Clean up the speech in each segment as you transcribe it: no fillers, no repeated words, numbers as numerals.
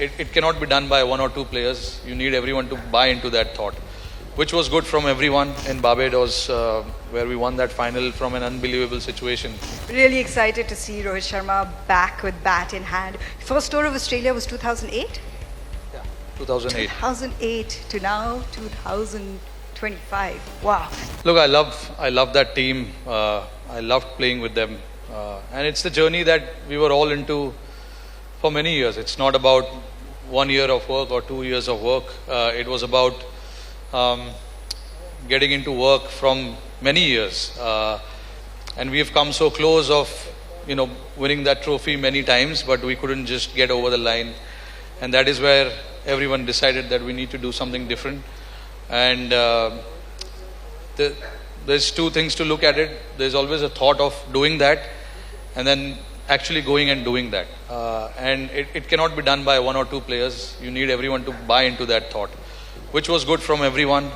it cannot be done by one or two players. You need everyone to buy into that thought, which was good from everyone in Barbados, where we won that final from an unbelievable situation. Really excited to see Rohit Sharma back with bat in hand. First tour of Australia was 2008? Yeah, 2008. 2008 to now 2025. Wow. Look, I love that team. I loved playing with them. And it's the journey that we were all into for many years. It's not about 1 year of work or 2 years of work. It was about getting into work from many years. And we have come so close of, winning that trophy many times, but we couldn't just get over the line. And that is where everyone decided that we need to do something different. And there's two things to look at it. There's always a thought of doing that, and then actually going and doing that. And it cannot be done by one or two players. You need everyone to buy into that thought, which was good from everyone.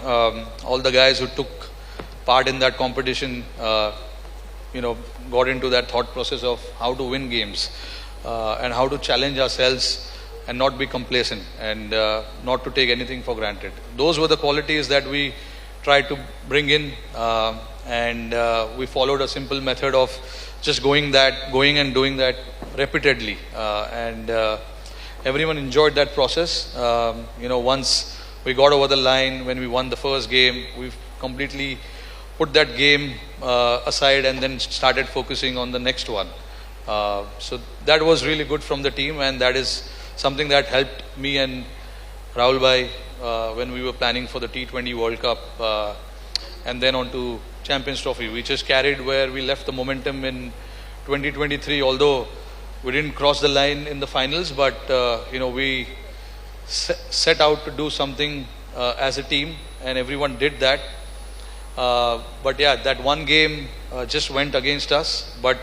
All the guys who took part in that competition, got into that thought process of how to win games and how to challenge ourselves and not be complacent and not to take anything for granted. Those were the qualities that we tried to bring in, and we followed a simple method of just going and doing that repeatedly, and everyone enjoyed that process. Once we got over the line, when we won the first game, we completely put that game aside and then started focusing on the next one. So that was really good from the team, and that is something that helped me and Rahul Bhai when we were planning for the T20 World Cup, and then on to Champions Trophy. We just carried where we left the momentum in 2023, although we didn't cross the line in the finals, but we set out to do something as a team, and everyone did that. But yeah, that one game just went against us, but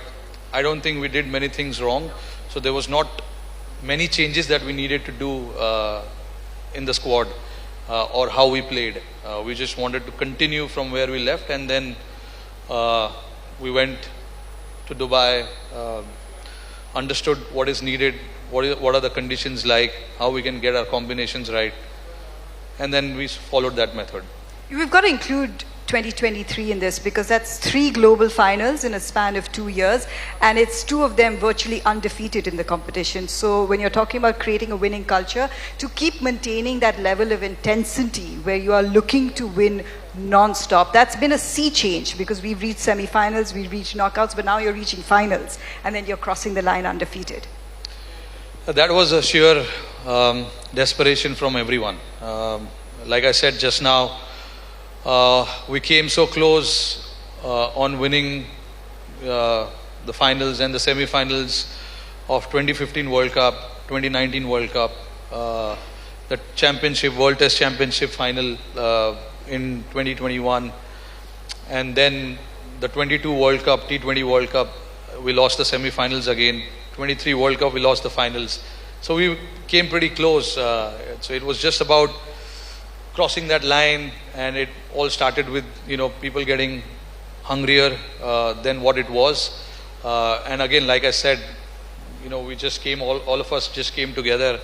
I don't think we did many things wrong. So there was not many changes that we needed to do in the squad or how we played. We just wanted to continue from where we left, and then we went to Dubai, understood what is needed, what are the conditions like, how we can get our combinations right, and then we followed that method. We've got to include 2023 in this, because that's 3 global finals in a span of 2 years, and it's 2 of them virtually undefeated in the competition. So when you're talking about creating a winning culture, to keep maintaining that level of intensity where you are looking to win non-stop, that's been a sea change, because we've reached semi-finals, we've reached knockouts, but now you're reaching finals, and then you're crossing the line undefeated. That was a sheer desperation from everyone. Like I said just now, we came so close on winning the finals and the semi-finals of 2015 World Cup, 2019 World Cup, the championship, World Test Championship final in 2021, and then the 22 World Cup, T20 World Cup, we lost the semi-finals again. 23 World Cup, we lost the finals. So we came pretty close. So it was just about crossing that line, and it all started with people getting hungrier than what it was, and again, like I said, we just came, all of us just came together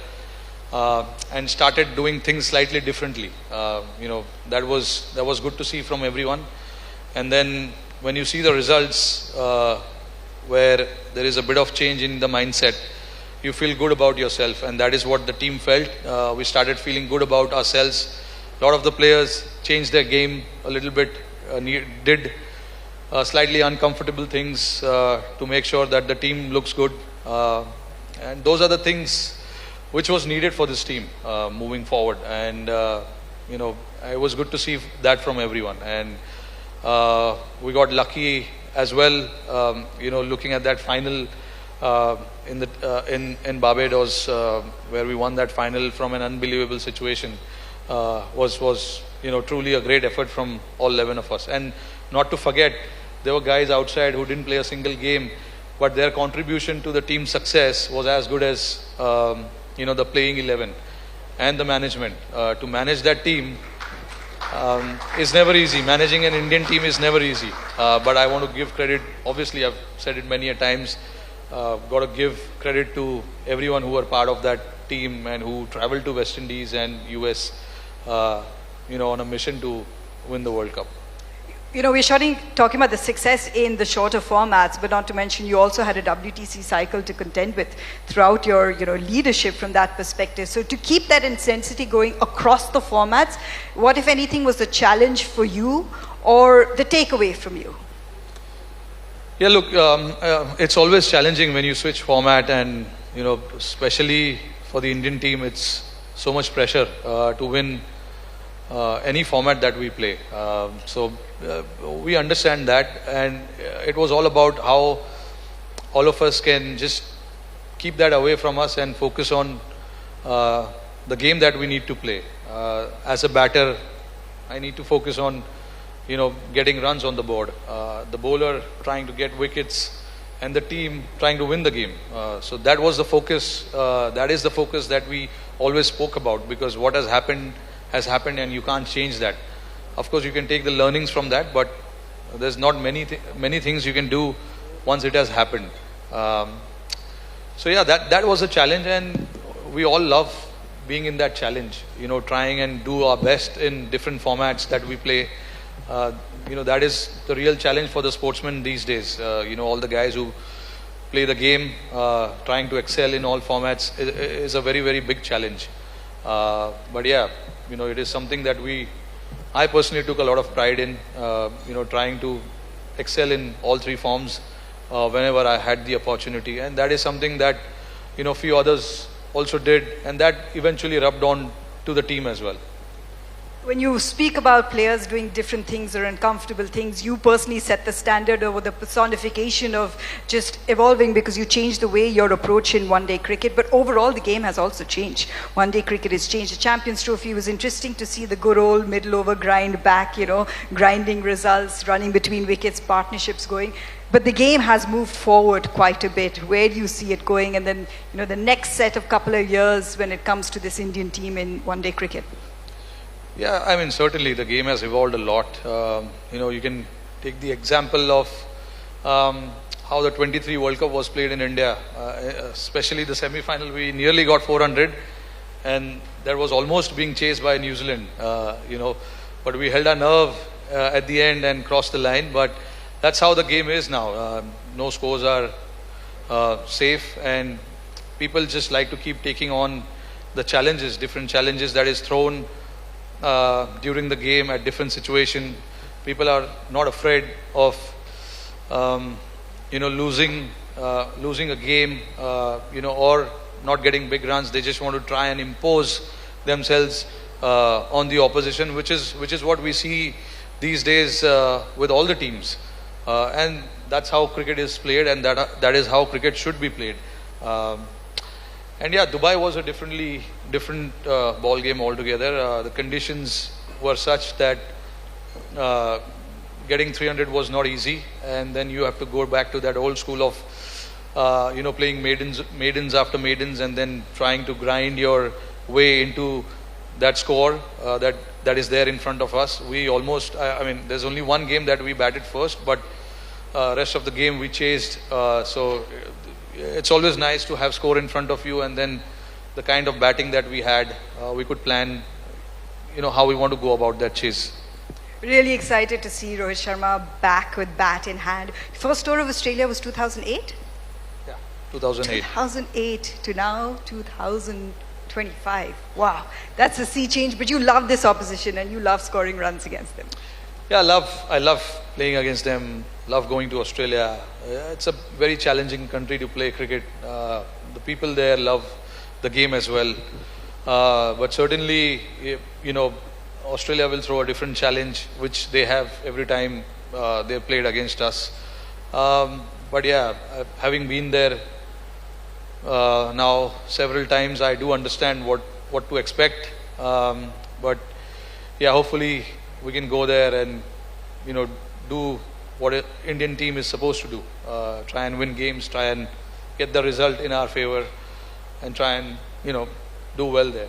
and started doing things slightly differently. That was good to see from everyone. And then when you see the results where there is a bit of change in the mindset, you feel good about yourself, and that is what the team felt. We started feeling good about ourselves. A lot of the players changed their game a little bit, did slightly uncomfortable things to make sure that the team looks good. And those are the things which was needed for this team moving forward. And, it was good to see that from everyone. And we got lucky as well, looking at that final in Barbados, where we won that final from an unbelievable situation. Was truly a great effort from all 11 of us. And not to forget, there were guys outside who didn't play a single game, but their contribution to the team's success was as good as the playing 11 and the management. To manage that team is never easy. Managing an Indian team is never easy. But I want to give credit. Obviously, I've said it many a times. Got to give credit to everyone who were part of that team and who traveled to West Indies and US, on a mission to win the World Cup. We're talking about the success in the shorter formats, but not to mention you also had a WTC cycle to contend with throughout your, leadership from that perspective. So to keep that intensity going across the formats, what, if anything, was the challenge for you or the takeaway from you? Yeah, look, it's always challenging when you switch format, and especially for the Indian team, it's so much pressure to win any format that we play. So we understand that, and it was all about how all of us can just keep that away from us and focus on the game that we need to play. As a batter, I need to focus on getting runs on the board, the bowler trying to get wickets, and the team trying to win the game. So that was the focus. That is the focus that we always spoke about, because what has happened, and you can't change that. Of course, you can take the learnings from that, but there's not many things you can do once it has happened. So yeah, that was a challenge, and we all love being in that challenge. Trying and do our best in different formats that we play. That is the real challenge for the sportsmen these days. All the guys who play the game, trying to excel in all formats is a very, very big challenge. But yeah, it is something that I personally took a lot of pride in, trying to excel in all three forms whenever I had the opportunity. And that is something that, few others also did, and that eventually rubbed on to the team as well. When you speak about players doing different things or uncomfortable things, you personally set the standard over the personification of just evolving, because you changed the way your approach in one-day cricket. But overall, the game has also changed. One-day cricket has changed. The Champions Trophy was interesting to see the good old middle-over grind back, grinding results, running between wickets, partnerships going. But the game has moved forward quite a bit. Where do you see it going? And then, the next set of couple of years when it comes to this Indian team in one-day cricket? Yeah, certainly the game has evolved a lot. You can take the example of how the 23 World Cup was played in India, especially the semi-final. We nearly got 400, and that was almost being chased by New Zealand, but we held our nerve at the end and crossed the line. But that's how the game is now. No scores are safe, and people just like to keep taking on the challenges, different challenges that is thrown during the game at different situation. People are not afraid of losing a game, or not getting big runs. They just want to try and impose themselves on the opposition, which is what we see these days with all the teams, and that's how cricket is played, and that is how cricket should be played. And yeah, Dubai was a different ball game altogether. The conditions were such that getting 300 was not easy, and then you have to go back to that old school of playing maidens after maidens, and then trying to grind your way into that score that is there in front of us. We almost, there's only one game that we batted first, but rest of the game we chased. So it's always nice to have score in front of you, and then the kind of batting that we had, we could plan, how we want to go about that chase. Really excited to see Rohit Sharma back with bat in hand. First tour of Australia was 2008? Yeah, 2008. 2008 to now 2025. Wow, that's a sea change. But you love this opposition, and you love scoring runs against them. Yeah, I love playing against them. Love going to Australia. It's a very challenging country to play cricket. The people there love the game as well. But certainly, Australia will throw a different challenge, which they have every time they played against us. But yeah, having been there now several times, I do understand what to expect. But yeah, hopefully we can go there and do what an Indian team is supposed to do. Try and win games, try and get the result in our favor, and try and do well there.